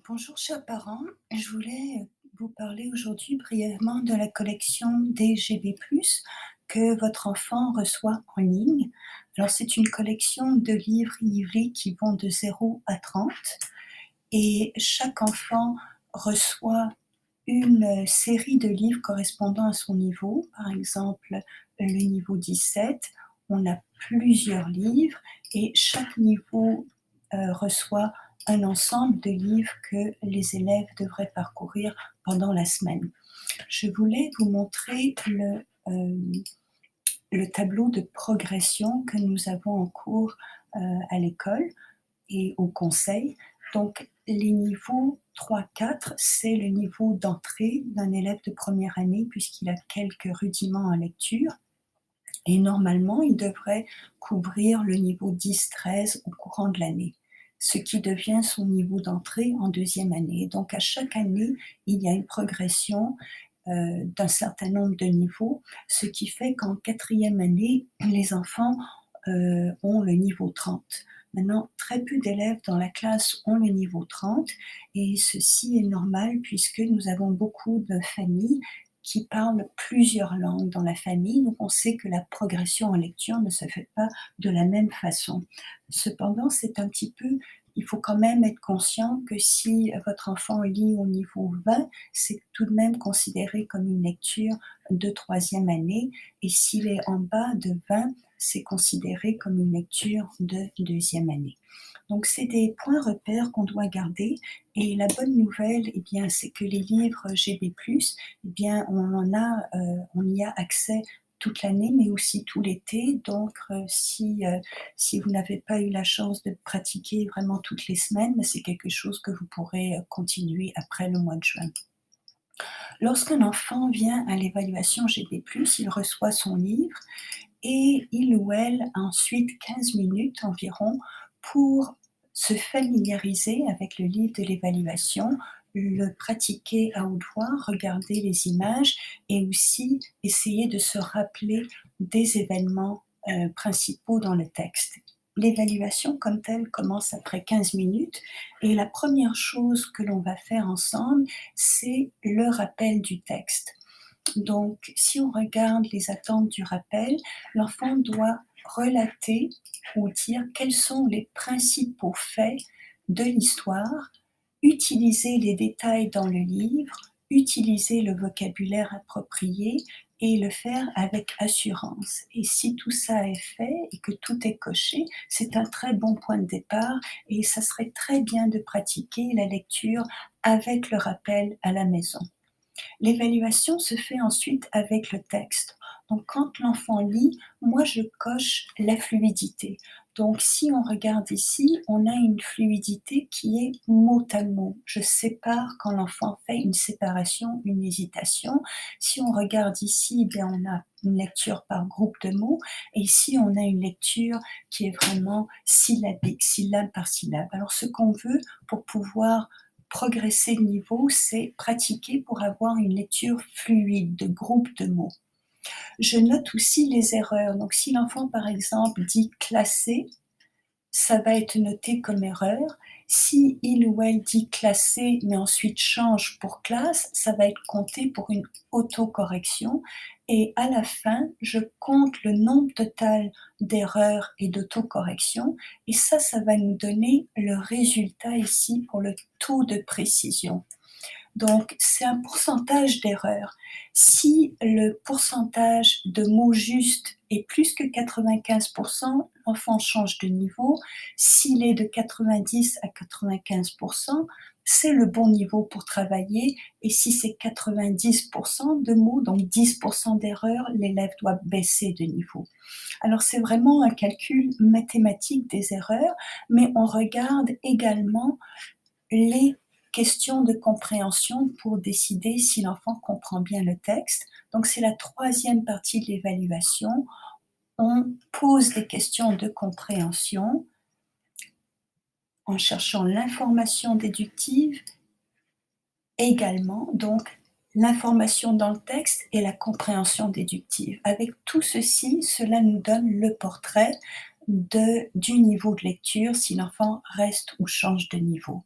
Bonjour chers parents, je voulais vous parler aujourd'hui brièvement de la collection DGB+, que votre enfant reçoit en ligne. Alors c'est une collection de livres livrés qui vont de 0 à 30 et chaque enfant reçoit une série de livres correspondant à son niveau. Par exemple, le niveau 17, on a plusieurs livres et chaque niveau reçoit un ensemble de livres que les élèves devraient parcourir pendant la semaine. Je voulais vous montrer le tableau de progression que nous avons en cours à l'école et au conseil. Donc, les niveaux 3-4, c'est le niveau d'entrée d'un élève de première année puisqu'il a quelques rudiments en lecture. Et normalement, il devrait couvrir le niveau 10-13 au courant de l'année, ce qui devient son niveau d'entrée en deuxième année. Donc, à chaque année, il y a une progression d'un certain nombre de niveaux, ce qui fait qu'en quatrième année, les enfants ont le niveau 30. Maintenant, très peu d'élèves dans la classe ont le niveau 30 et ceci est normal puisque nous avons beaucoup de familles qui parlent plusieurs langues dans la famille, donc on sait que la progression en lecture ne se fait pas de la même façon. Cependant, c'est un petit peu il faut quand même être conscient que si votre enfant lit au niveau 20, c'est tout de même considéré comme une lecture de troisième année et s'il est en bas de 20, c'est considéré comme une lecture de deuxième année. Donc c'est des points repères qu'on doit garder et la bonne nouvelle, eh bien, c'est que les livres GB+, eh bien, on y a accès toute l'année, mais aussi tout l'été. Donc, si vous n'avez pas eu la chance de pratiquer vraiment toutes les semaines, c'est quelque chose que vous pourrez continuer après le mois de juin. Lorsqu'un enfant vient à l'évaluation GB+, il reçoit son livre et il ou elle a ensuite 15 minutes environ pour se familiariser avec le livre de l'évaluation, le pratiquer à haute voix, regarder les images et aussi essayer de se rappeler des événements principaux dans le texte. L'évaluation comme telle commence après 15 minutes et la première chose que l'on va faire ensemble, c'est le rappel du texte. Donc, si on regarde les attentes du rappel, l'enfant doit relater ou dire quels sont les principaux faits de l'histoire, utiliser les détails dans le livre, utiliser le vocabulaire approprié et le faire avec assurance. Et si tout ça est fait et que tout est coché, c'est un très bon point de départ et ça serait très bien de pratiquer la lecture avec le rappel à la maison. L'évaluation se fait ensuite avec le texte. Donc quand l'enfant lit, moi je coche la fluidité. Donc si on regarde ici, on a une fluidité qui est mot à mot. Je sépare quand l'enfant fait une séparation, une hésitation. Si on regarde ici, bien on a une lecture par groupe de mots et ici on a une lecture qui est vraiment syllabique, syllabe par syllabe. Alors ce qu'on veut pour pouvoir progresser de niveau, c'est pratiquer pour avoir une lecture fluide de groupe de mots. Je note aussi les erreurs. Donc si l'enfant, par exemple, dit classer, ça va être noté comme erreur. Si il ou elle dit classer, mais ensuite change pour classe, ça va être compté pour une autocorrection. Et à la fin, je compte le nombre total d'erreurs et d'autocorrections. Et ça va nous donner le résultat ici pour le taux de précision. Donc, c'est un pourcentage d'erreurs. Si le pourcentage de mots justes est plus que 95%, l'enfant change de niveau. S'il est de 90 à 95%, c'est le bon niveau pour travailler. Et si c'est 90% de mots, donc 10% d'erreurs, l'élève doit baisser de niveau. Alors, c'est vraiment un calcul mathématique des erreurs, mais on regarde également les questions de compréhension pour décider si l'enfant comprend bien le texte. Donc c'est la troisième partie de l'évaluation. On pose des questions de compréhension en cherchant l'information déductive également, donc l'information dans le texte et la compréhension déductive. Avec tout ceci, cela nous donne le portrait du niveau de lecture si l'enfant reste ou change de niveau.